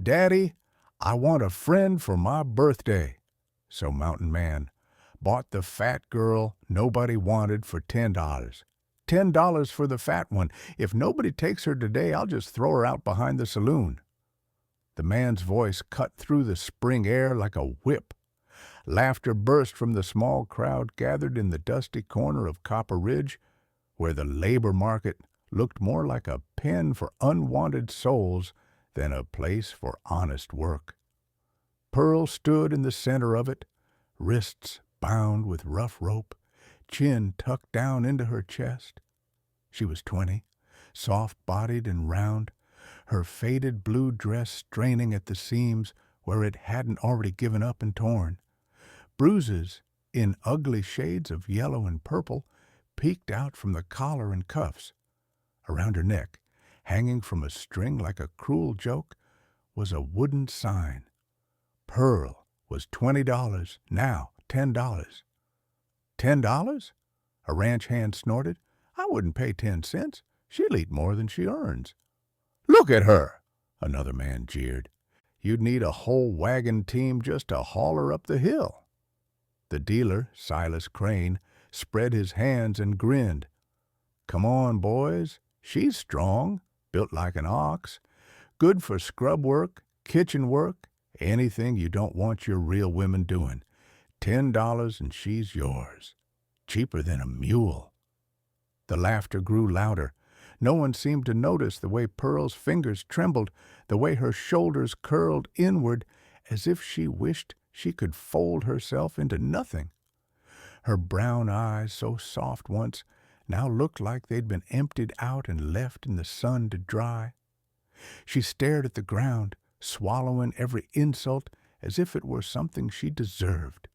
Daddy, I want a friend for my birthday. So Mountain Man bought the fat girl nobody wanted for $10. $10 for the fat one. If nobody takes her today, I'll just throw her out behind the saloon. The man's voice cut through the spring air like a whip. Laughter burst from the small crowd gathered in the dusty corner of Copper Ridge, where the labor market looked more like a pen for unwanted souls than a place for honest work. Pearl stood in the center of it, wrists bound with rough rope, chin tucked down into her chest. She was 20, soft-bodied and round, her faded blue dress straining at the seams where it hadn't already given up and torn. Bruises, in ugly shades of yellow and purple, peeked out from the collar and cuffs. Around her neck, hanging from a string like a cruel joke, was a wooden sign. Pearl was $20, now $10. $10? A ranch hand snorted. I wouldn't pay 10 cents. She'll eat more than she earns. Look at her, another man jeered. You'd need a whole wagon team just to haul her up the hill. The dealer, Silas Crane, spread his hands and grinned. Come on, boys. She's strong, built like an ox, good for scrub work, kitchen work, anything you don't want your real women doing. $10 and she's yours. Cheaper than a mule. The laughter grew louder. No one seemed to notice the way Pearl's fingers trembled, the way her shoulders curled inward, as if she wished she could fold herself into nothing. Her brown eyes, so soft once, now looked like they'd been emptied out and left in the sun to dry. She stared at the ground, swallowing every insult as if it were something she deserved.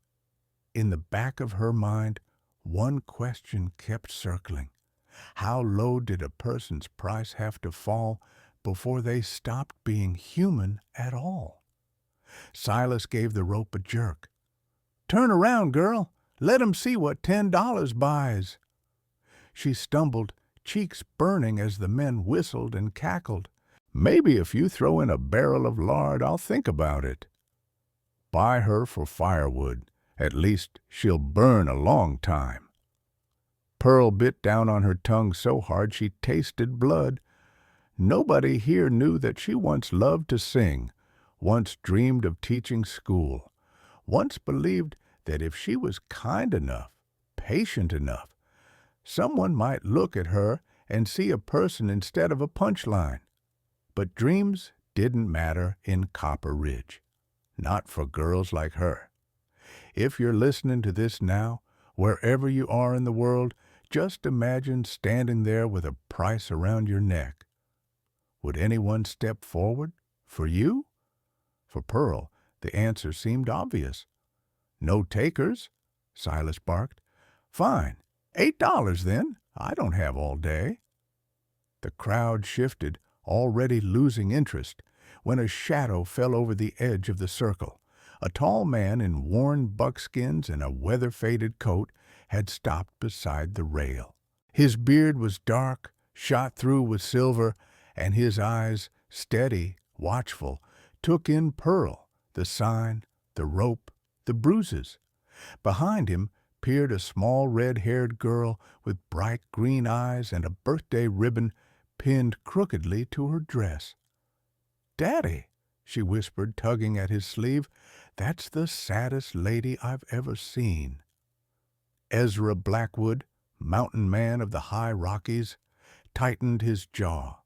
In the back of her mind, one question kept circling. How low did a person's price have to fall before they stopped being human at all? Silas gave the rope a jerk. Turn around, girl. Let 'em see what $10 buys. She stumbled, cheeks burning as the men whistled and cackled. Maybe if you throw in a barrel of lard, I'll think about it. Buy her for firewood. At least she'll burn a long time. Pearl bit down on her tongue so hard she tasted blood. Nobody here knew that she once loved to sing, once dreamed of teaching school, once believed that if she was kind enough, patient enough, someone might look at her and see a person instead of a punchline. But dreams didn't matter in Copper Ridge, not for girls like her. If you're listening to this now, wherever you are in the world, just imagine standing there with a price around your neck. Would anyone step forward? For you? For Pearl, the answer seemed obvious. No takers, Silas barked. Fine, $8 then. I don't have all day. The crowd shifted, already losing interest, when a shadow fell over the edge of the circle. A tall man in worn buckskins and a weather-faded coat had stopped beside the rail. His beard was dark, shot through with silver, and his eyes, steady, watchful, took in Pearl, the sign, the rope, the bruises. Behind him peered a small red-haired girl with bright green eyes and a birthday ribbon pinned crookedly to her dress. "Daddy," she whispered, tugging at his sleeve, "that's the saddest lady I've ever seen." Ezra Blackwood, mountain man of the high Rockies, tightened his jaw.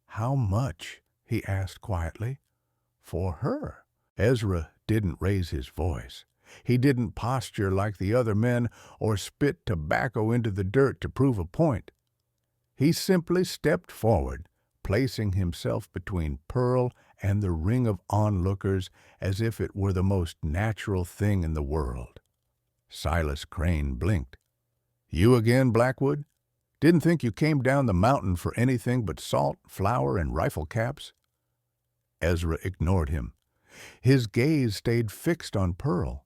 "How much?" he asked quietly. "For her?" Ezra didn't raise his voice. He didn't posture like the other men or spit tobacco into the dirt to prove a point. He simply stepped forward, placing himself between Pearl and the ring of onlookers as if it were the most natural thing in the world. Silas Crane blinked. "You again, Blackwood? Didn't think you came down the mountain for anything but salt, flour, and rifle caps?" Ezra ignored him. His gaze stayed fixed on Pearl,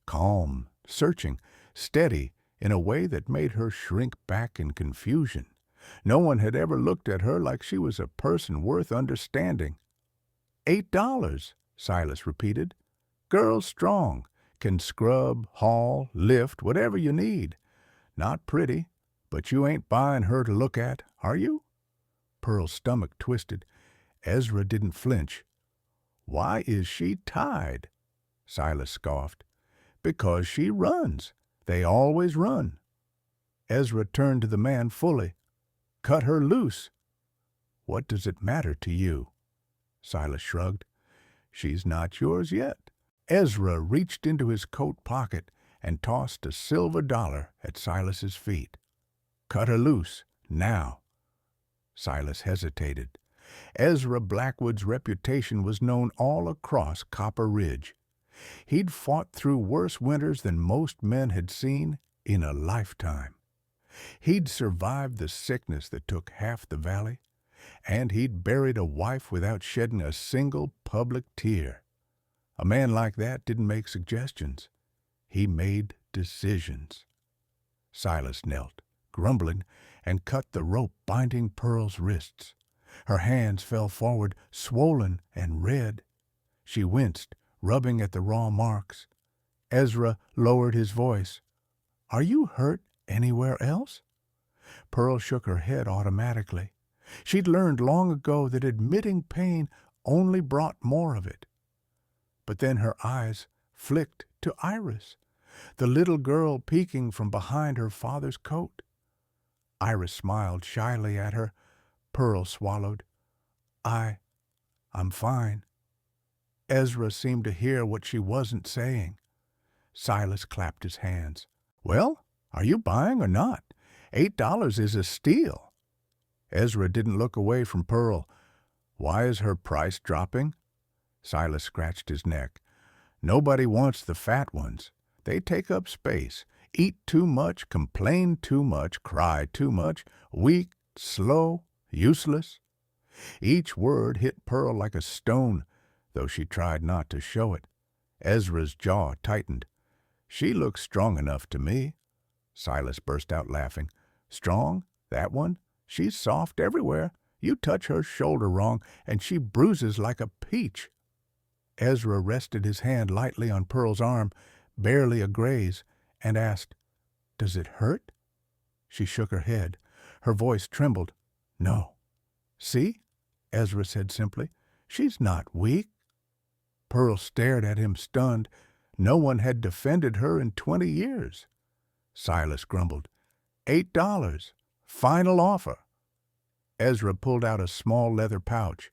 calm, searching, steady in a way that made her shrink back in confusion. No one had ever looked at her like she was a person worth understanding. $8, Silas repeated. Girl's strong, can scrub, haul, lift, whatever you need. Not pretty, but you ain't buying her to look at, are you? Pearl's stomach twisted. Ezra didn't flinch. Why is she tied? Silas scoffed. Because she runs. They always run. Ezra turned to the man fully. Cut her loose. What does it matter to you? Silas shrugged. She's not yours yet. Ezra reached into his coat pocket and tossed a silver dollar at Silas's feet. Cut her loose, now. Silas hesitated. Ezra Blackwood's reputation was known all across Copper Ridge. He'd fought through worse winters than most men had seen in a lifetime. He'd survived the sickness that took half the valley, and he'd buried a wife without shedding a single public tear. A man like that didn't make suggestions. He made decisions. Silas knelt, grumbling, and cut the rope binding Pearl's wrists. Her hands fell forward, swollen and red. She winced, rubbing at the raw marks. Ezra lowered his voice. Are you hurt anywhere else? Pearl shook her head automatically. She'd learned long ago that admitting pain only brought more of it. But then her eyes flicked to Iris, the little girl peeking from behind her father's coat. Iris smiled shyly at her. Pearl swallowed. I'm fine. Ezra seemed to hear what she wasn't saying. Silas clapped his hands. Well, are you buying or not? $8 is a steal. Ezra didn't look away from Pearl. Why is her price dropping? Silas scratched his neck. Nobody wants the fat ones. They take up space, eat too much, complain too much, cry too much, weak, slow, useless. Each word hit Pearl like a stone, though she tried not to show it. Ezra's jaw tightened. She looks strong enough to me. Silas burst out laughing. Strong? That one? She's soft everywhere. You touch her shoulder wrong, and she bruises like a peach. Ezra rested his hand lightly on Pearl's arm, barely a graze, and asked, Does it hurt? She shook her head. Her voice trembled. No. See? Ezra said simply. She's not weak. Pearl stared at him stunned. No one had defended her in 20 years. Silas grumbled. $8. Final offer. Ezra pulled out a small leather pouch.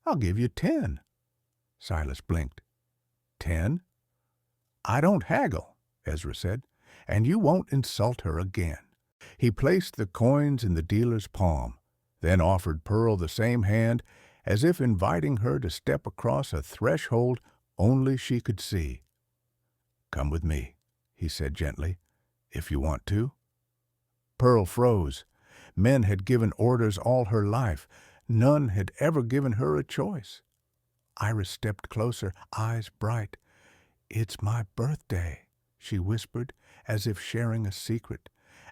I'll give you 10. Silas blinked. 10? I don't haggle, Ezra said, and you won't insult her again. He placed the coins in the dealer's palm, then offered Pearl the same hand, as if inviting her to step across a threshold only she could see. Come with me, he said gently, if you want to. Pearl froze. Men had given orders all her life. None had ever given her a choice. Iris stepped closer, eyes bright. It's my birthday, she whispered, as if sharing a secret,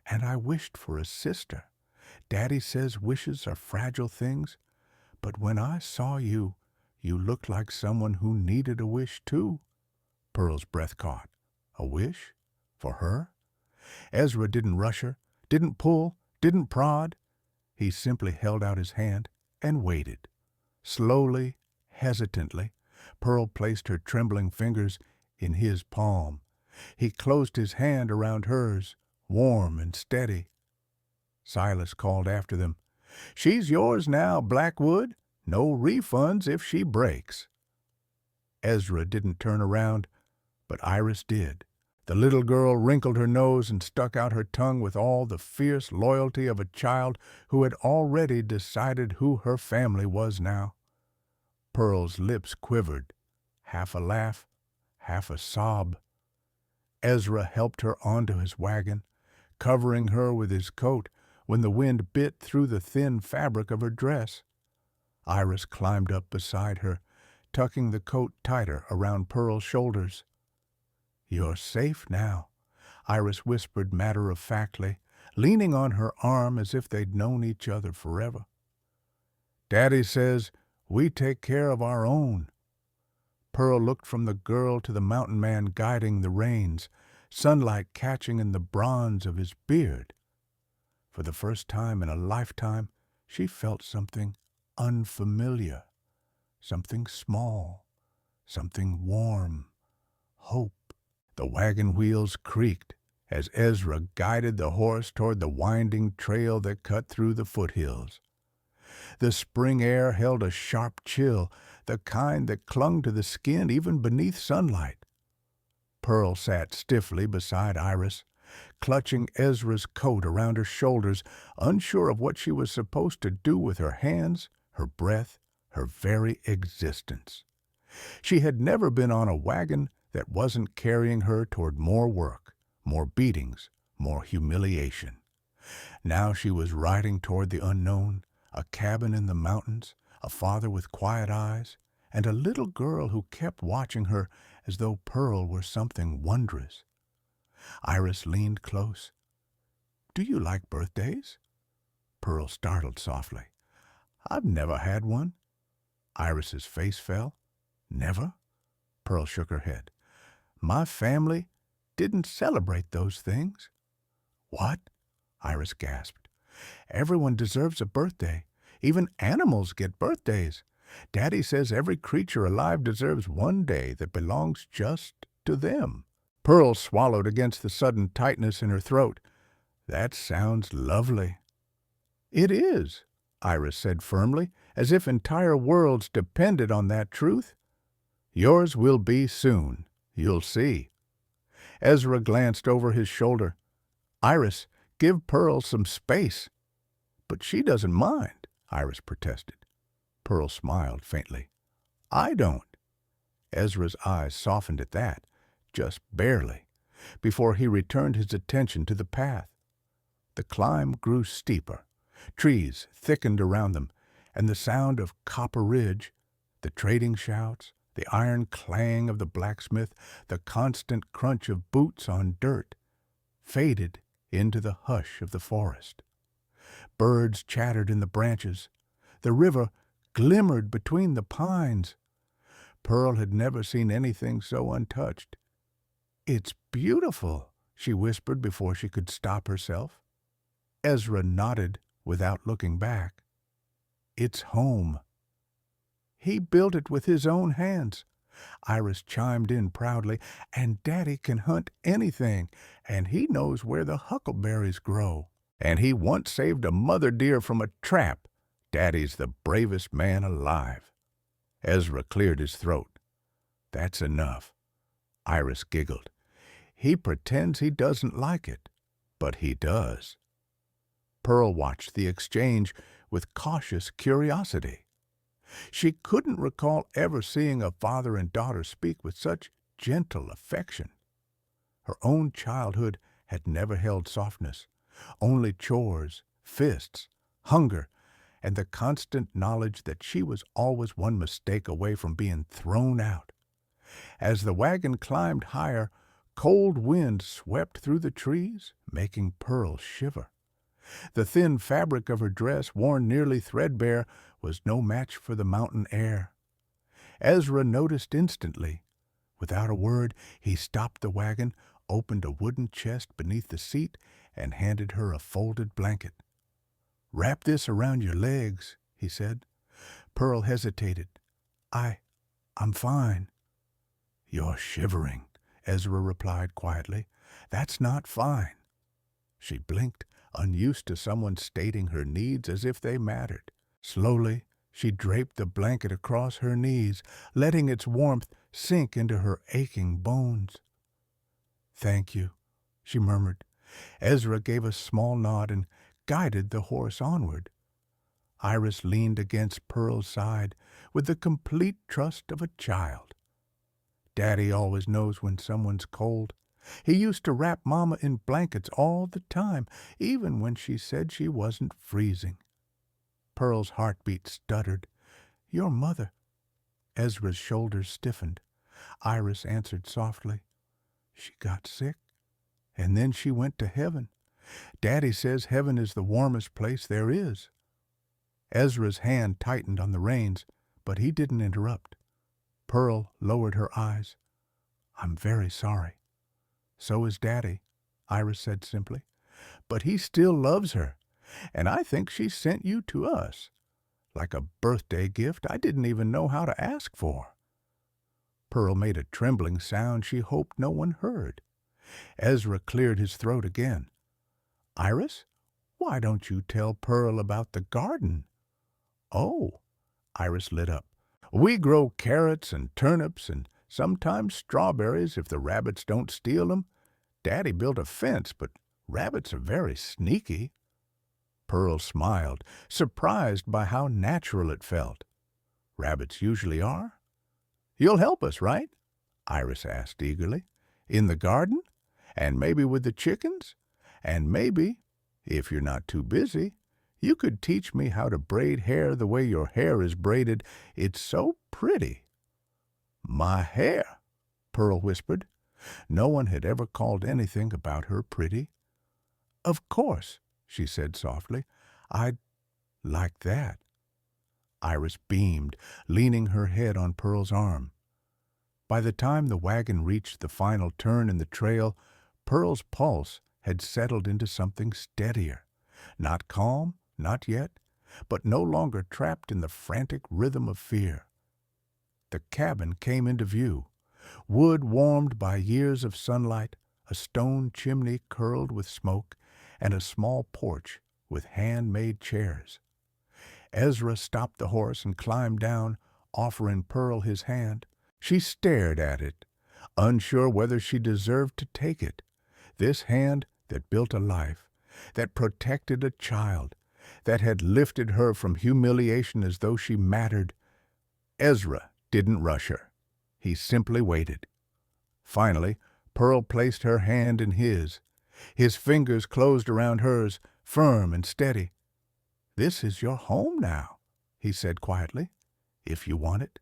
and I wished for a sister. Daddy says wishes are fragile things, but when I saw you, you looked like someone who needed a wish too. Pearl's breath caught. A wish? For her? Ezra didn't rush her, didn't pull, didn't prod. He simply held out his hand and waited. Slowly, hesitantly, Pearl placed her trembling fingers in his palm. He closed his hand around hers, warm and steady. Silas called after them, She's yours now, Blackwood. No refunds if she breaks. Ezra didn't turn around, but Iris did. The little girl wrinkled her nose and stuck out her tongue with all the fierce loyalty of a child who had already decided who her family was now. Pearl's lips quivered, half a laugh, half a sob. Ezra helped her onto his wagon, covering her with his coat when the wind bit through the thin fabric of her dress. Iris climbed up beside her, tucking the coat tighter around Pearl's shoulders. You're safe now, Iris whispered matter-of-factly, leaning on her arm as if they'd known each other forever. Daddy says We take care of our own." Pearl looked from the girl to the mountain man guiding the reins, sunlight catching in the bronze of his beard. For the first time in a lifetime, she felt something unfamiliar, something small, something warm, hope. The wagon wheels creaked as Ezra guided the horse toward the winding trail that cut through the foothills. The spring air held a sharp chill, the kind that clung to the skin even beneath sunlight. Pearl sat stiffly beside Iris, clutching Ezra's coat around her shoulders, unsure of what she was supposed to do with her hands, her breath, her very existence. She had never been on a wagon that wasn't carrying her toward more work, more beatings, more humiliation. Now she was riding toward the unknown, a cabin in the mountains, a father with quiet eyes, and a little girl who kept watching her as though Pearl were something wondrous. Iris leaned close. "Do you like birthdays?" Pearl startled softly. "I've never had one." Iris's face fell. "Never?" Pearl shook her head. "My family didn't celebrate those things." "What?" Iris gasped. "Everyone deserves a birthday. Even animals get birthdays. Daddy says every creature alive deserves one day that belongs just to them." Pearl swallowed against the sudden tightness in her throat. "That sounds lovely." "It is," Iris said firmly, as if entire worlds depended on that truth. "Yours will be soon. You'll see." Ezra glanced over his shoulder. "Iris, give Pearl some space." "But she doesn't mind," Iris protested. Pearl smiled faintly. "I don't." Ezra's eyes softened at that, just barely, before he returned his attention to the path. The climb grew steeper. Trees thickened around them, and the sound of Copper Ridge, the trading shouts, the iron clang of the blacksmith, the constant crunch of boots on dirt, faded into the hush of the forest. Birds chattered in the branches. The river glimmered between the pines. Pearl had never seen anything so untouched. "It's beautiful," she whispered before she could stop herself. Ezra nodded without looking back. "It's home." "He built it with his own hands," Iris chimed in proudly, "and Daddy can hunt anything, and he knows where the huckleberries grow. And he once saved a mother deer from a trap. Daddy's the bravest man alive." Ezra cleared his throat. "That's enough." Iris giggled. "He pretends he doesn't like it, but he does." Pearl watched the exchange with cautious curiosity. She couldn't recall ever seeing a father and daughter speak with such gentle affection. Her own childhood had never held softness, only chores, fists, hunger, and the constant knowledge that she was always one mistake away from being thrown out. As the wagon climbed higher, cold wind swept through the trees, making Pearl shiver. The thin fabric of her dress, worn nearly threadbare, was no match for the mountain air. Ezra noticed instantly. Without a word, he stopped the wagon, opened a wooden chest beneath the seat, and handed her a folded blanket. "Wrap this around your legs," he said. Pearl hesitated. I'm fine." "You're shivering," Ezra replied quietly. "That's not fine." She blinked, unused to someone stating her needs as if they mattered. Slowly, she draped the blanket across her knees, letting its warmth sink into her aching bones. "Thank you," she murmured. Ezra gave a small nod and guided the horse onward. Iris leaned against Pearl's side with the complete trust of a child. Daddy always knows when someone's cold. He used to wrap Mama in blankets all the time, even when she said she wasn't freezing. Pearl's heartbeat stuttered. "Your mother." Ezra's shoulders stiffened. Iris answered softly. "She got sick, and then she went to heaven. Daddy says heaven is the warmest place there is." Ezra's hand tightened on the reins, But he didn't interrupt. Pearl lowered her eyes. "I'm very sorry." "So is Daddy," Iris said simply. "But he still loves her, and I think she sent you to us. Like a birthday gift I didn't even know how to ask for." Pearl made a trembling sound she hoped no one heard. Ezra cleared his throat again. "Iris, why don't you tell Pearl about the garden?" "Oh," Iris lit up. "We grow carrots and turnips and sometimes strawberries if the rabbits don't steal them. Daddy built a fence, but rabbits are very sneaky." Pearl smiled, surprised by how natural it felt. "Rabbits usually are." "You'll help us, right?" Iris asked eagerly. "In the garden? And maybe with the chickens? And maybe, if you're not too busy, you could teach me how to braid hair the way your hair is braided. It's so pretty." "My hair," Pearl whispered. No one had ever called anything about her pretty. "Of course," she said softly. "I'd like that." Iris beamed, leaning her head on Pearl's arm. By the time the wagon reached the final turn in the trail, Pearl's pulse had settled into something steadier. Not calm, not yet, but no longer trapped in the frantic rhythm of fear. The cabin came into view. Wood warmed by years of sunlight, a stone chimney curled with smoke, and a small porch with hand-made chairs. Ezra stopped the horse and climbed down, offering Pearl his hand. She stared at it, unsure whether she deserved to take it. This hand that built a life, that protected a child, that had lifted her from humiliation as though she mattered. Ezra didn't rush her. He simply waited. Finally, Pearl placed her hand in his. His fingers closed around hers, firm and steady. "This is your home now," he said quietly, "if you want it."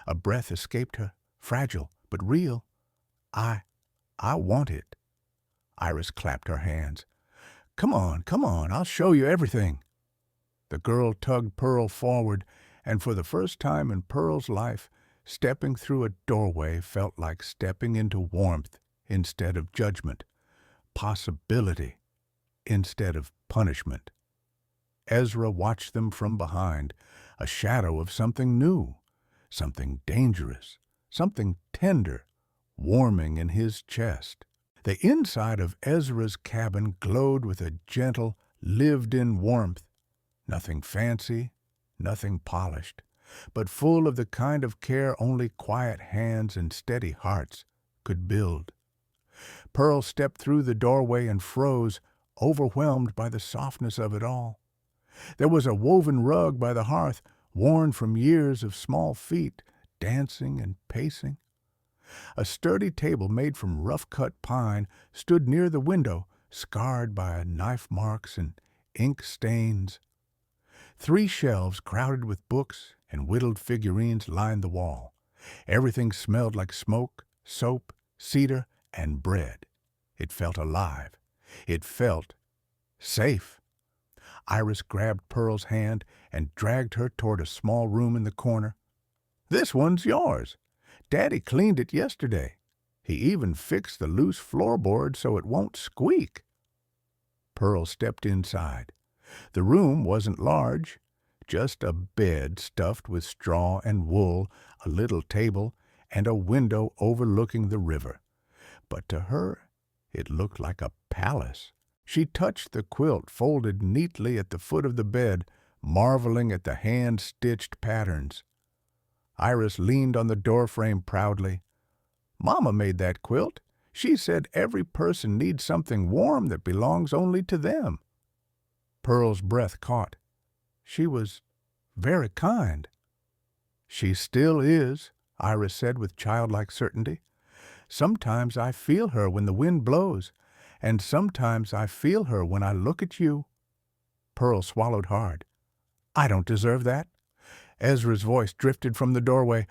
A breath escaped her, fragile but real. I want it." Iris clapped her hands. Come on, I'll show you everything." The girl tugged Pearl forward, and for the first time in Pearl's life, stepping through a doorway felt like stepping into warmth instead of judgment, possibility instead of punishment. Ezra watched them from behind, a shadow of something new, something dangerous, something tender, warming in his chest. The inside of Ezra's cabin glowed with a gentle, lived-in warmth, nothing fancy, nothing polished, but full of the kind of care only quiet hands and steady hearts could build. Pearl stepped through the doorway and froze, overwhelmed by the softness of it all. There was a woven rug by the hearth, worn from years of small feet, dancing and pacing. A sturdy table made from rough-cut pine stood near the window, scarred by knife marks and ink stains. 3 shelves crowded with books and whittled figurines lined the wall. Everything smelled like smoke, soap, cedar, and bread. It felt alive. It felt safe. Iris grabbed Pearl's hand and dragged her toward a small room in the corner. "This one's yours. Daddy cleaned it yesterday. He even fixed the loose floorboard so it won't squeak." Pearl stepped inside. The room wasn't large, just a bed stuffed with straw and wool, a little table, and a window overlooking the river. But to her, it looked like a palace. She touched the quilt folded neatly at the foot of the bed, marveling at the hand-stitched patterns. Iris leaned on the doorframe proudly. "Mama made that quilt. She said every person needs something warm that belongs only to them." Pearl's breath caught. She was very kind. "She still is," Iris said with childlike certainty. "Sometimes I feel her when the wind blows, and sometimes I feel her when I look at you." Pearl swallowed hard. "I don't deserve that." Ezra's voice drifted from the doorway.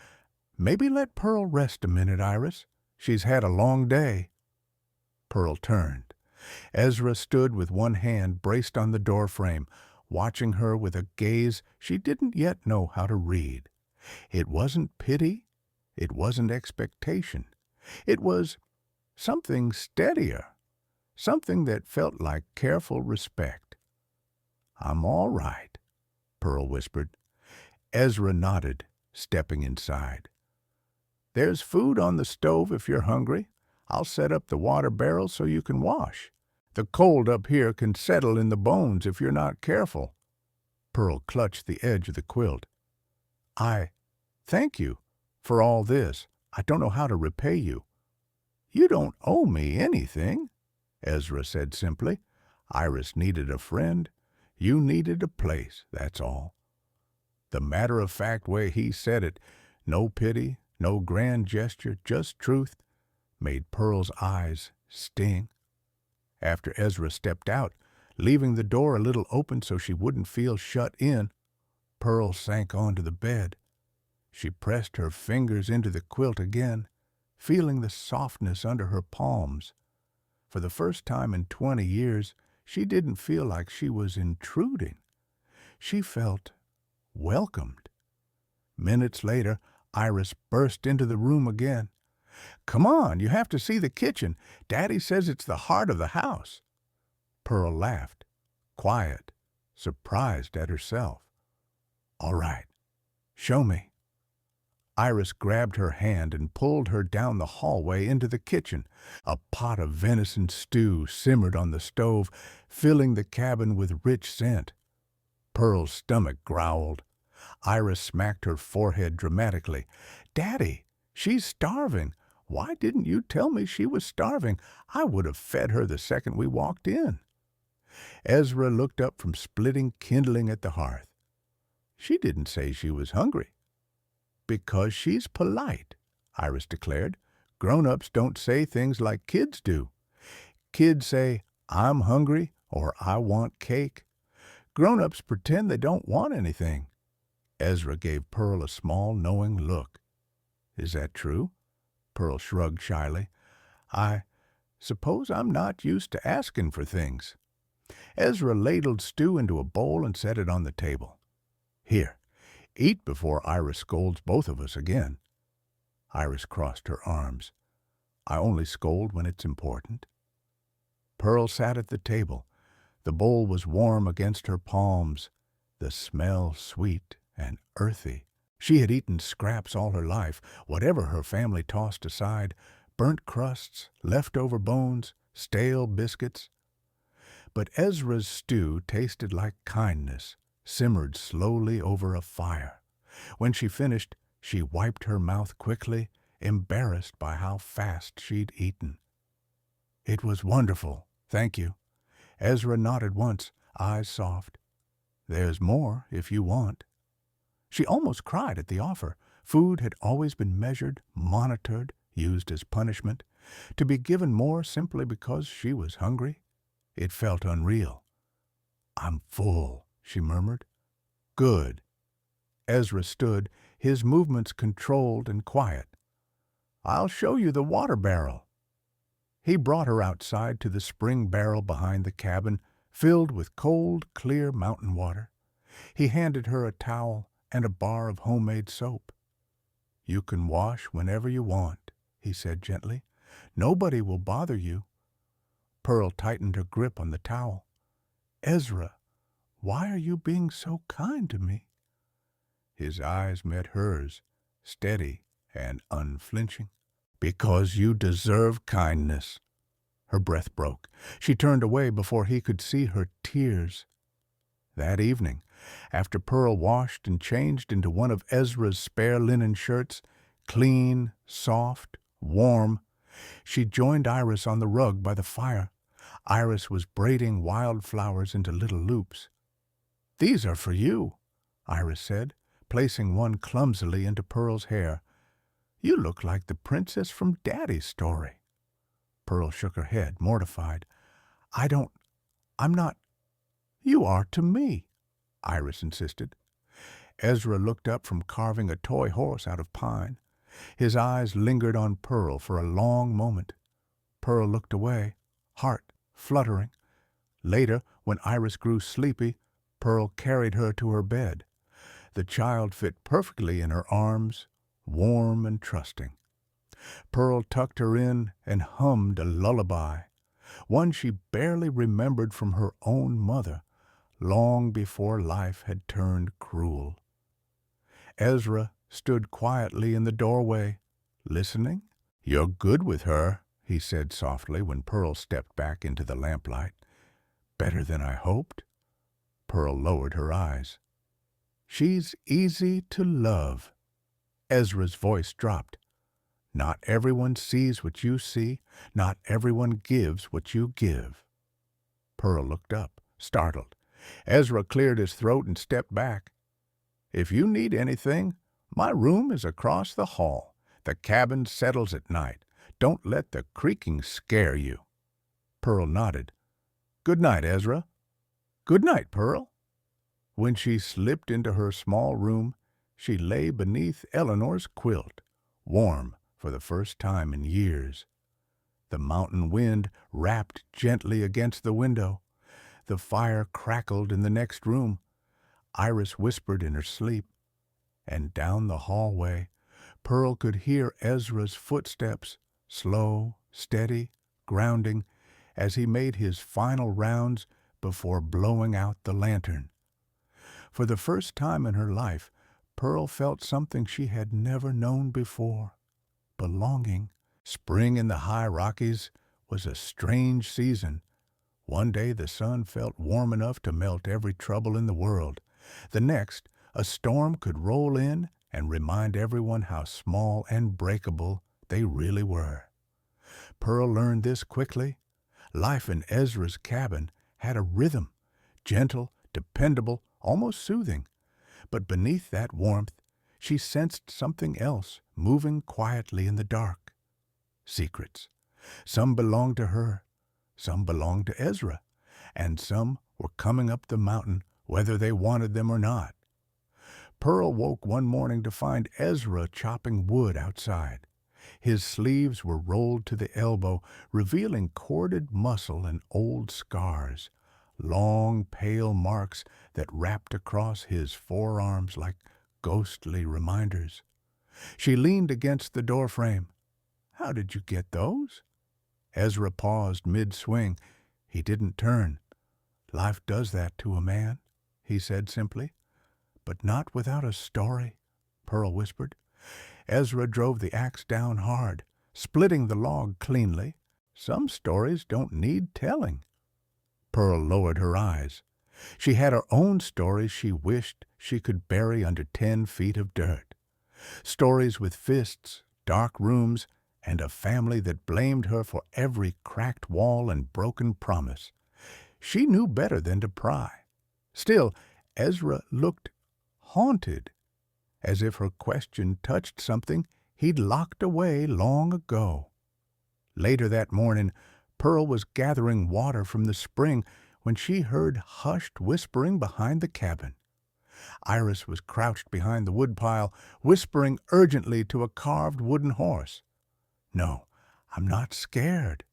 "Maybe let Pearl rest a minute, Iris. She's had a long day." Pearl turned. Ezra stood with one hand braced on the doorframe, watching her with a gaze she didn't yet know how to read. It wasn't pity, it wasn't expectation. It was something steadier, something that felt like careful respect. "I'm all right," Pearl whispered. Ezra nodded, stepping inside. "There's food on the stove if you're hungry. I'll set up the water barrel so you can wash. The cold up here can settle in the bones if you're not careful." Pearl clutched the edge of the quilt. "I thank you for all this. I don't know how to repay you." "You don't owe me anything," Ezra said simply. "Iris needed a friend. You needed a place, that's all." The matter-of-fact way he said it, no pity, no grand gesture, just truth, made Pearl's eyes sting. After Ezra stepped out, leaving the door a little open so she wouldn't feel shut in, Pearl sank onto the bed. She pressed her fingers into the quilt again, feeling the softness under her palms. For the first time in 20 years, she didn't feel like she was intruding. She felt welcomed. Minutes later, Iris burst into the room again. "Come on, you have to see the kitchen. Daddy says it's the heart of the house." Pearl laughed, quiet, surprised at herself. "All right, show me." Iris grabbed her hand and pulled her down the hallway into the kitchen. A pot of venison stew simmered on the stove, filling the cabin with rich scent. Pearl's stomach growled. Iris smacked her forehead dramatically. "Daddy, she's starving. Why didn't you tell me she was starving? I would have fed her the second we walked in." Ezra looked up from splitting kindling at the hearth. "She didn't say she was hungry." "Because she's polite," Iris declared. "Grown-ups don't say things like kids do. Kids say, 'I'm hungry' or 'I want cake.' Grown-ups pretend they don't want anything." Ezra gave Pearl a small, knowing look. "Is that true?" Pearl shrugged shyly. "I suppose I'm not used to asking for things." Ezra ladled stew into a bowl and set it on the table. "Here, eat before Iris scolds both of us again." Iris crossed her arms. "I only scold when it's important." Pearl sat at the table. The bowl was warm against her palms, the smell sweet and earthy. She had eaten scraps all her life, whatever her family tossed aside, burnt crusts, leftover bones, stale biscuits. But Ezra's stew tasted like kindness, simmered slowly over a fire. When she finished, she wiped her mouth quickly, embarrassed by how fast she'd eaten. "It was wonderful, thank you." Ezra nodded once, eyes soft. "There's more if you want." She almost cried at the offer. Food had always been measured, monitored, used as punishment. To be given more simply because she was hungry? It felt unreal. "I'm full," she murmured. "Good." Ezra stood, his movements controlled and quiet. "I'll show you the water barrel." He brought her outside to the spring barrel behind the cabin, filled with cold, clear mountain water. He handed her a towel and a bar of homemade soap. "You can wash whenever you want," he said gently. "Nobody will bother you." Pearl tightened her grip on the towel. "Ezra, why are you being so kind to me?" His eyes met hers, steady and unflinching. "Because you deserve kindness." Her breath broke. She turned away before he could see her tears. That evening, after Pearl washed and changed into one of Ezra's spare linen shirts, clean, soft, warm, she joined Iris on the rug by the fire. Iris was braiding wildflowers into little loops. "These are for you," Iris said, placing one clumsily into Pearl's hair. "You look like the princess from Daddy's story." Pearl shook her head, mortified. I'm not." "You are to me," Iris insisted. Ezra looked up from carving a toy horse out of pine. His eyes lingered on Pearl for a long moment. Pearl looked away, heart fluttering. Later, when Iris grew sleepy, Pearl carried her to her bed. The child fit perfectly in her arms, warm and trusting. Pearl tucked her in and hummed a lullaby, one she barely remembered from her own mother, long before life had turned cruel. Ezra stood quietly in the doorway, listening. "You're good with her," he said softly when Pearl stepped back into the lamplight. "Better than I hoped." Pearl lowered her eyes. "She's easy to love." Ezra's voice dropped. "Not everyone sees what you see. Not everyone gives what you give." Pearl looked up, startled. Ezra cleared his throat and stepped back. "If you need anything, my room is across the hall. The cabin settles at night. Don't let the creaking scare you." Pearl nodded. "Good night, Ezra." "Good night, Pearl." When she slipped into her small room, she lay beneath Eleanor's quilt, warm for the first time in years. The mountain wind rapped gently against the window. The fire crackled in the next room. Iris whispered in her sleep. And down the hallway, Pearl could hear Ezra's footsteps, slow, steady, grounding, as he made his final rounds before blowing out the lantern. For the first time in her life, Pearl felt something she had never known before: belonging. Spring in the high Rockies was a strange season. One day the sun felt warm enough to melt every trouble in the world. The next, a storm could roll in and remind everyone how small and breakable they really were. Pearl learned this quickly. Life in Ezra's cabin had a rhythm, gentle, dependable, almost soothing. But beneath that warmth, she sensed something else moving quietly in the dark. Secrets. Some belonged to her, some belonged to Ezra, and some were coming up the mountain whether they wanted them or not. Pearl woke one morning to find Ezra chopping wood outside. His sleeves were rolled to the elbow, revealing corded muscle and old scars, long, pale marks that wrapped across his forearms like ghostly reminders. She leaned against the doorframe. "How did you get those?" Ezra paused mid-swing. He didn't turn. "Life does that to a man," he said simply. "But not without a story," Pearl whispered. Ezra drove the axe down hard, splitting the log cleanly. "Some stories don't need telling." Pearl lowered her eyes. She had her own stories she wished she could bury under 10 feet of dirt. Stories with fists, dark rooms, and a family that blamed her for every cracked wall and broken promise. She knew better than to pry. Still, Ezra looked haunted, as if her question touched something he'd locked away long ago. Later that morning, Pearl was gathering water from the spring when she heard hushed whispering behind the cabin. Iris was crouched behind the woodpile, whispering urgently to a carved wooden horse. "No, I'm not scared,"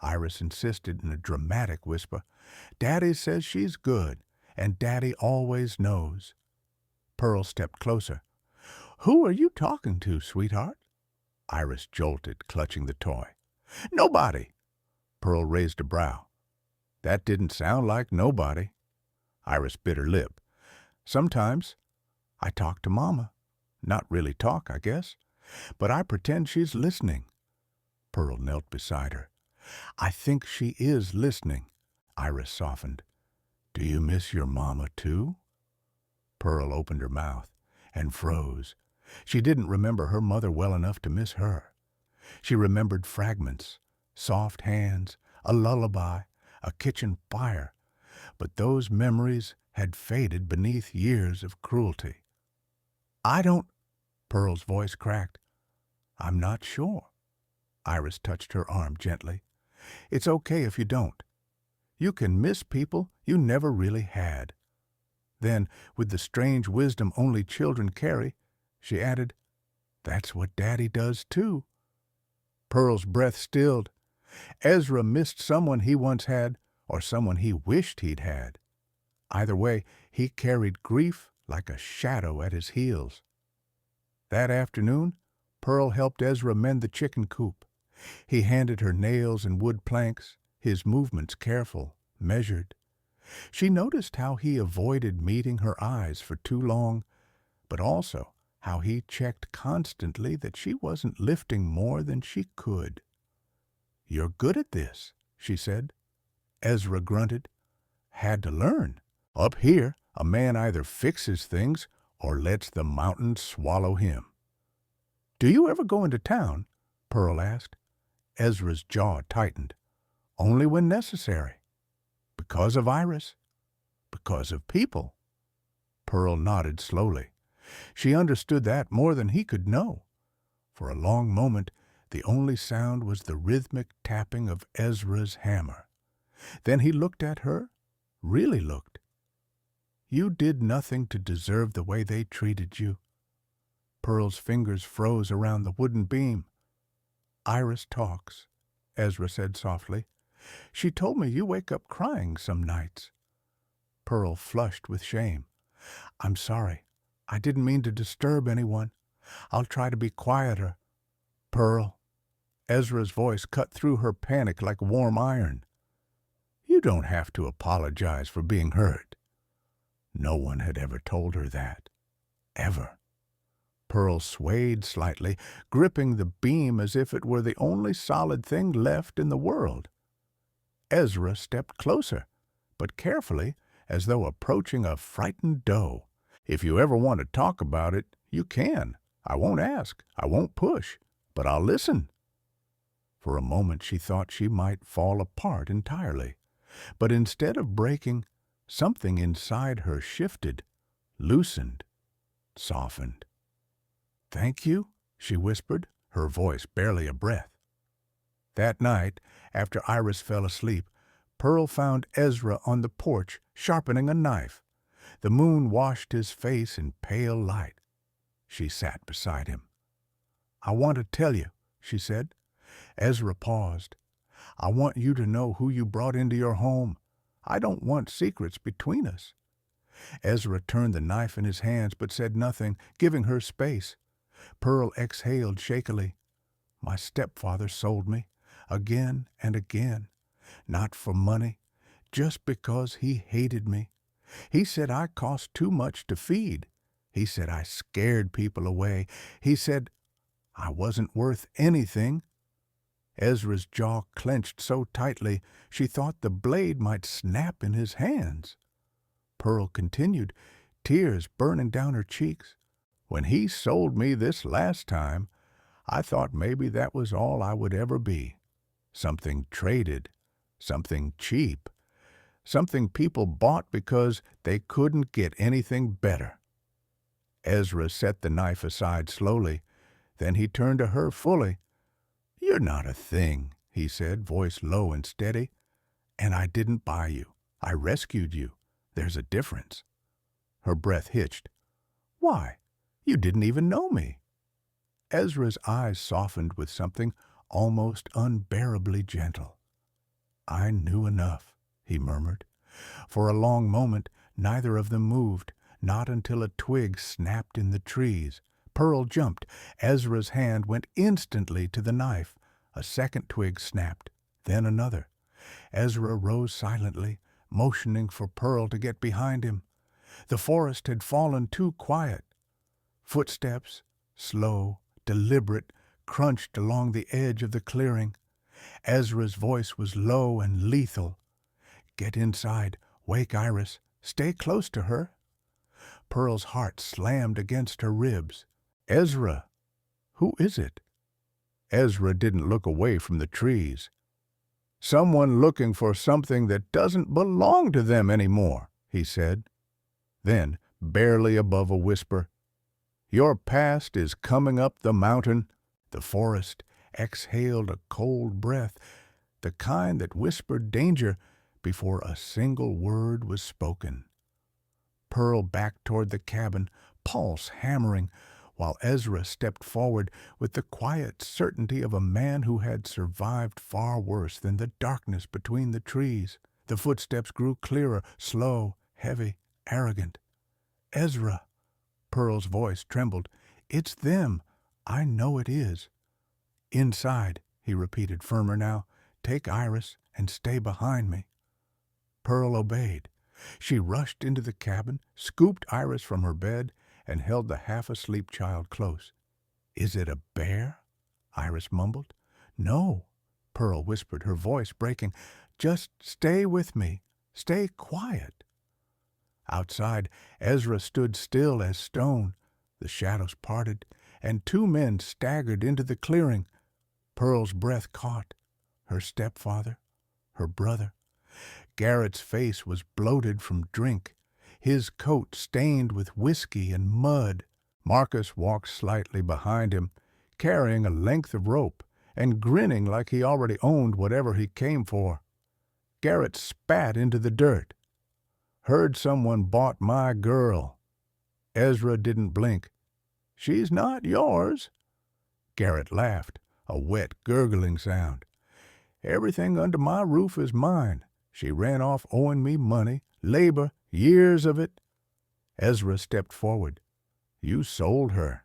Iris insisted in a dramatic whisper. "Daddy says she's good, and Daddy always knows." Pearl stepped closer. "Who are you talking to, sweetheart?" Iris jolted, clutching the toy. "Nobody." Pearl raised a brow. "That didn't sound like nobody." Iris bit her lip. "Sometimes I talk to Mama. Not really talk, I guess. But I pretend she's listening." Pearl knelt beside her. "I think she is listening." Iris softened. "Do you miss your Mama, too?" Pearl opened her mouth and froze. She didn't remember her mother well enough to miss her. She remembered fragments, soft hands, a lullaby, a kitchen fire, but those memories had faded beneath years of cruelty. "I don't—" Pearl's voice cracked. "I'm not sure." Iris touched her arm gently. "It's okay if you don't. You can miss people you never really had." Then, with the strange wisdom only children carry, she added, "That's what Daddy does, too." Pearl's breath stilled. Ezra missed someone he once had, or someone he wished he'd had. Either way, he carried grief like a shadow at his heels. That afternoon, Pearl helped Ezra mend the chicken coop. He handed her nails and wood planks, his movements careful, measured. She noticed how he avoided meeting her eyes for too long, but also how he checked constantly that she wasn't lifting more than she could. "You're good at this," she said. Ezra grunted. "Had to learn. Up here, a man either fixes things or lets the mountains swallow him." "Do you ever go into town?" Pearl asked. Ezra's jaw tightened. "Only when necessary." "Because of Iris?" "Because of people." Pearl nodded slowly. She understood that more than he could know. For a long moment, the only sound was the rhythmic tapping of Ezra's hammer. Then he looked at her, really looked. "You did nothing to deserve the way they treated you." Pearl's fingers froze around the wooden beam. "Iris talks," Ezra said softly. "She told me you wake up crying some nights." Pearl flushed with shame. "I'm sorry. I didn't mean to disturb anyone. I'll try to be quieter." "Pearl." Ezra's voice cut through her panic like warm iron. "You don't have to apologize for being hurt." No one had ever told her that. Ever. Pearl swayed slightly, gripping the beam as if it were the only solid thing left in the world. Ezra stepped closer, but carefully, as though approaching a frightened doe. "If you ever want to talk about it, you can. I won't ask. I won't push. But I'll listen." For a moment she thought she might fall apart entirely. But instead of breaking, something inside her shifted, loosened, softened. "Thank you," she whispered, her voice barely a breath. That night, after Iris fell asleep, Pearl found Ezra on the porch sharpening a knife. The moon washed his face in pale light. She sat beside him. "I want to tell you," she said. Ezra paused. "I want you to know who you brought into your home. I don't want secrets between us." Ezra turned the knife in his hands but said nothing, giving her space. Pearl exhaled shakily. "My stepfather sold me, again and again. Not for money, just because he hated me. He said I cost too much to feed. He said I scared people away. He said I wasn't worth anything." Ezra's jaw clenched so tightly she thought the blade might snap in his hands. Pearl continued, tears burning down her cheeks. "When he sold me this last time, I thought maybe that was all I would ever be. Something traded, something cheap, something people bought because they couldn't get anything better." Ezra set the knife aside slowly. Then he turned to her fully. "You're not a thing," he said, voice low and steady. "And I didn't buy you. I rescued you. There's a difference." Her breath hitched. "Why? You didn't even know me." Ezra's eyes softened with something almost unbearably gentle. "I knew enough," he murmured. For a long moment, neither of them moved, not until a twig snapped in the trees. Pearl jumped. Ezra's hand went instantly to the knife. A second twig snapped, then another. Ezra rose silently, motioning for Pearl to get behind him. The forest had fallen too quiet. Footsteps, slow, deliberate, crunched along the edge of the clearing. Ezra's voice was low and lethal. "Get inside. Wake Iris. Stay close to her." Pearl's heart slammed against her ribs. "Ezra, who is it?" Ezra didn't look away from the trees. "Someone looking for something that doesn't belong to them anymore," he said. Then, barely above a whisper, "Your past is coming up the mountain." The forest exhaled a cold breath, the kind that whispered danger before a single word was spoken. Pearl backed toward the cabin, pulse hammering, while Ezra stepped forward with the quiet certainty of a man who had survived far worse than the darkness between the trees. The footsteps grew clearer, slow, heavy, arrogant. Ezra, Pearl's voice trembled. It's them. I know it is. Inside, he repeated firmer now. Take Iris and stay behind me. Pearl obeyed. She rushed into the cabin, scooped Iris from her bed, and held the half-asleep child close. Is it a bear? Iris mumbled. No, Pearl whispered, her voice breaking. Just stay with me. Stay quiet. Outside, Ezra stood still as stone. The shadows parted, and two men staggered into the clearing. Pearl's breath caught. Her stepfather, her brother. Garrett's face was bloated from drink, his coat stained with whiskey and mud. Marcus walked slightly behind him, carrying a length of rope, and grinning like he already owned whatever he came for. Garrett spat into the dirt. Heard someone bought my girl. Ezra didn't blink. She's not yours. Garrett laughed, a wet, gurgling sound. Everything under my roof is mine. She ran off owing me money, labor, years of it. Ezra stepped forward. You sold her.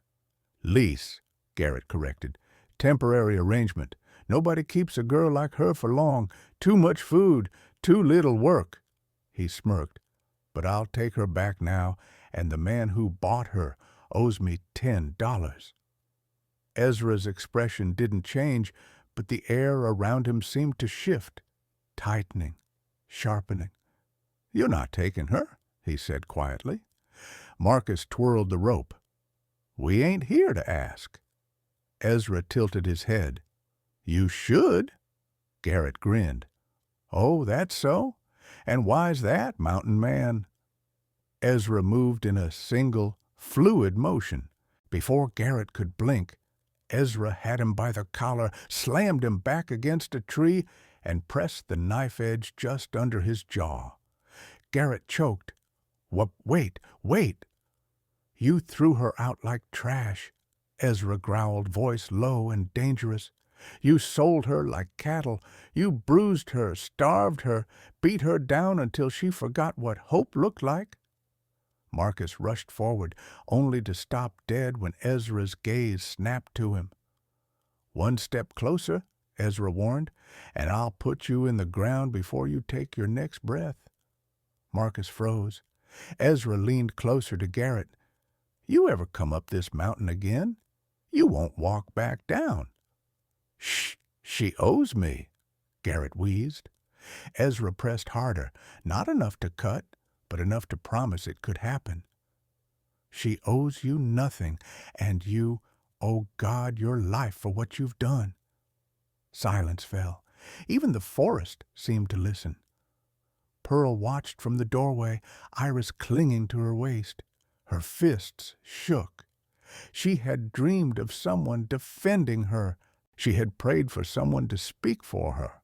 Lease, Garrett corrected. Temporary arrangement. Nobody keeps a girl like her for long. Too much food, too little work. He smirked. But I'll take her back now, and the man who bought her owes me $10. Ezra's expression didn't change, but the air around him seemed to shift, tightening, sharpening. You're not taking her, he said quietly. Marcus twirled the rope. We ain't here to ask. Ezra tilted his head. You should. Garrett grinned. Oh, that's so? And why's that, mountain man? Ezra moved in a single, fluid motion. Before Garrett could blink, Ezra had him by the collar, slammed him back against a tree, and pressed the knife edge just under his jaw. Garrett choked. Wait. You threw her out like trash, Ezra growled, voice low and dangerous. You sold her like cattle. You bruised her, starved her, beat her down until she forgot what hope looked like. Marcus rushed forward, only to stop dead when Ezra's gaze snapped to him. One step closer, Ezra warned, and I'll put you in the ground before you take your next breath. Marcus froze. Ezra leaned closer to Garrett. You ever come up this mountain again, you won't walk back down. Shh, she owes me, Garrett wheezed. Ezra pressed harder, not enough to cut, but enough to promise it could happen. She owes you nothing, and you owe God your life for what you've done. Silence fell. Even the forest seemed to listen. Pearl watched from the doorway, Iris clinging to her waist. Her fists shook. She had dreamed of someone defending her. She had prayed for someone to speak for her.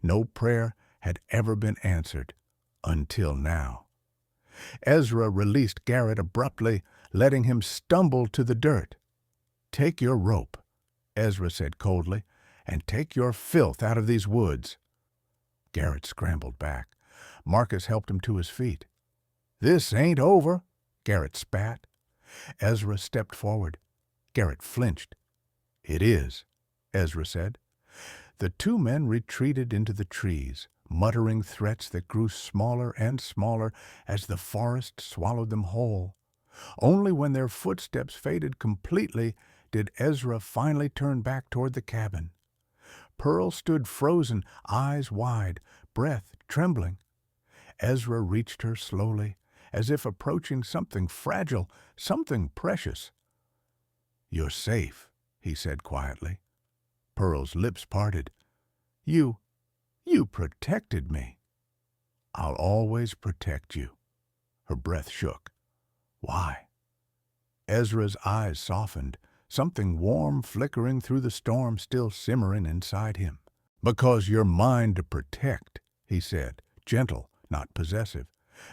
No prayer had ever been answered, until now. Ezra released Garrett abruptly, letting him stumble to the dirt. Take your rope, Ezra said coldly, and take your filth out of these woods. Garrett scrambled back. Marcus helped him to his feet. This ain't over, Garrett spat. Ezra stepped forward. Garrett flinched. It is, Ezra said. The two men retreated into the trees, muttering threats that grew smaller and smaller as the forest swallowed them whole. Only when their footsteps faded completely did Ezra finally turn back toward the cabin. Pearl stood frozen, eyes wide, breath trembling. Ezra reached her slowly, as if approaching something fragile, something precious. You're safe, he said quietly. Pearl's lips parted. You protected me. I'll always protect you. Her breath shook. Why? Ezra's eyes softened, something warm flickering through the storm still simmering inside him. Because you're mine to protect, he said, gentle, not possessive.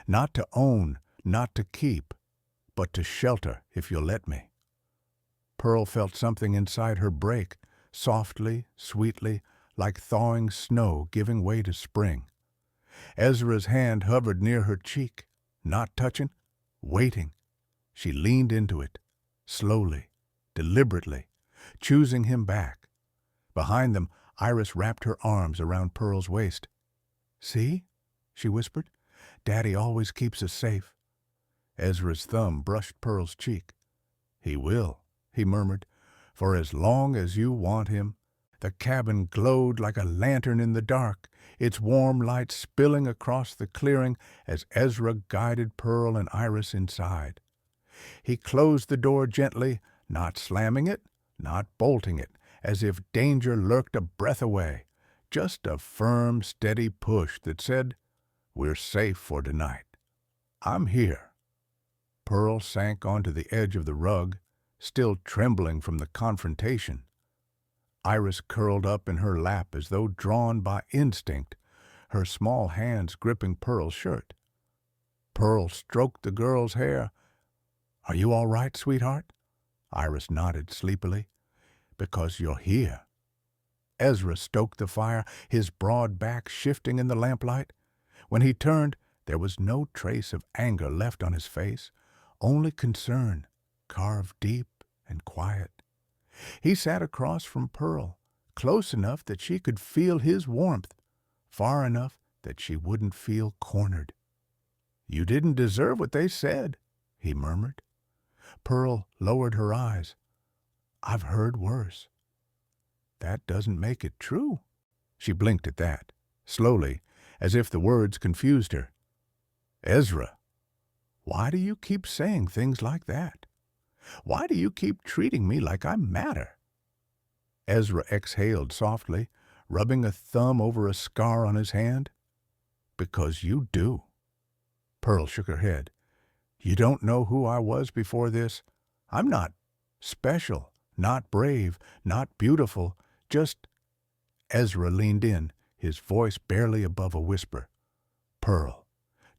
Not to own, not to keep, but to shelter if you'll let me. Pearl felt something inside her break, softly, sweetly, like thawing snow giving way to spring. Ezra's hand hovered near her cheek, not touching, waiting. She leaned into it, slowly, deliberately, choosing him back. Behind them, Iris wrapped her arms around Pearl's waist. "See?" she whispered. "Daddy always keeps us safe." Ezra's thumb brushed Pearl's cheek. "He will," he murmured, "for as long as you want him." The cabin glowed like a lantern in the dark, its warm light spilling across the clearing as Ezra guided Pearl and Iris inside. He closed the door gently, not slamming it, not bolting it, as if danger lurked a breath away. Just a firm, steady push that said, "We're safe for tonight. I'm here." Pearl sank onto the edge of the rug, still trembling from the confrontation. Iris curled up in her lap as though drawn by instinct, her small hands gripping Pearl's shirt. Pearl stroked the girl's hair. "Are you all right, sweetheart?" Iris nodded sleepily. "Because you're here." Ezra stoked the fire, his broad back shifting in the lamplight. When he turned, there was no trace of anger left on his face, only concern, carved deep and quiet. He sat across from Pearl, close enough that she could feel his warmth, far enough that she wouldn't feel cornered. "You didn't deserve what they said," he murmured. Pearl lowered her eyes. "I've heard worse." "That doesn't make it true." She blinked at that, slowly, as if the words confused her. "Ezra, why do you keep saying things like that? Why do you keep treating me like I matter?" Ezra exhaled softly, rubbing a thumb over a scar on his hand. "Because you do." Pearl shook her head. "You don't know who I was before this. I'm not special, not brave, not beautiful, just—" Ezra leaned in, his voice barely above a whisper. "Pearl,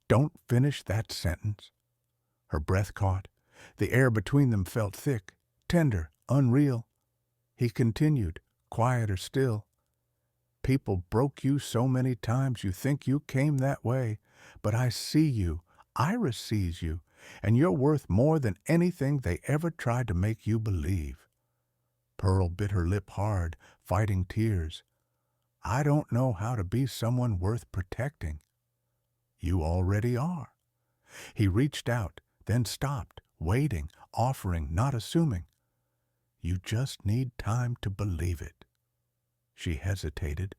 don't finish that sentence." Her breath caught. The air between them felt thick, tender, unreal. He continued, quieter still. "People broke you so many times you think you came that way, but I see you, Iris sees you, and you're worth more than anything they ever tried to make you believe." Pearl bit her lip hard, fighting tears. "I don't know how to be someone worth protecting." "You already are." He reached out, then stopped, waiting, offering, not assuming. "You just need time to believe it." She hesitated,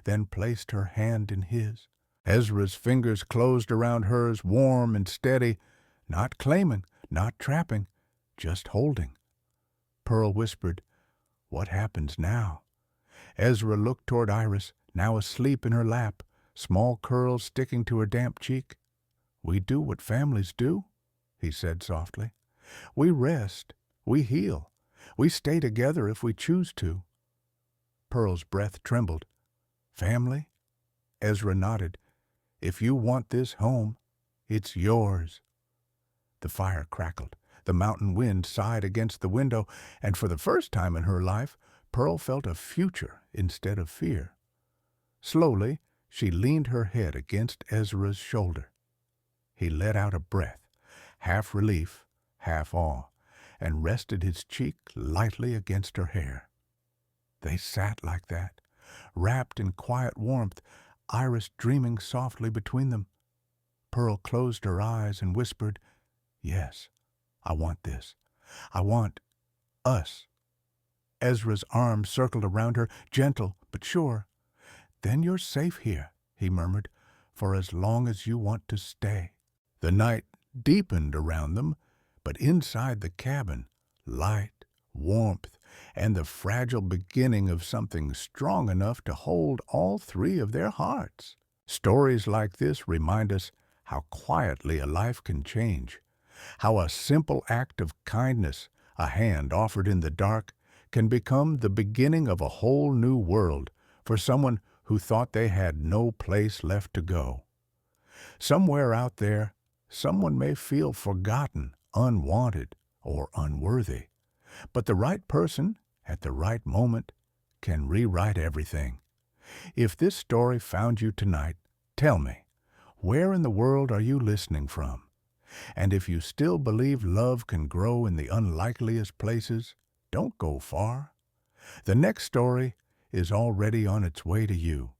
then placed her hand in his. Ezra's fingers closed around hers, warm and steady, not claiming, not trapping, just holding. Pearl whispered, "What happens now?" Ezra looked toward Iris, now asleep in her lap, small curls sticking to her damp cheek. "We do what families do," he said softly. "We rest, we heal, we stay together if we choose to." Pearl's breath trembled. "Family?" Ezra nodded. "If you want this home, it's yours." The fire crackled. The mountain wind sighed against the window, and for the first time in her life, Pearl felt a future instead of fear. Slowly, she leaned her head against Ezra's shoulder. He let out a breath, half relief, half awe, and rested his cheek lightly against her hair. They sat like that, wrapped in quiet warmth, Iris dreaming softly between them. Pearl closed her eyes and whispered, "Yes, I want this. I want us." Ezra's arm circled around her, gentle but sure. "Then you're safe here," he murmured, "for as long as you want to stay." The night deepened around them, but inside the cabin, light, warmth, and the fragile beginning of something strong enough to hold all three of their hearts. Stories like this remind us how quietly a life can change, how a simple act of kindness, a hand offered in the dark, can become the beginning of a whole new world for someone who thought they had no place left to go. Somewhere out there, someone may feel forgotten, unwanted, or unworthy, but the right person, at the right moment, can rewrite everything. If this story found you tonight, tell me, where in the world are you listening from? And if you still believe love can grow in the unlikeliest places, don't go far. The next story is already on its way to you.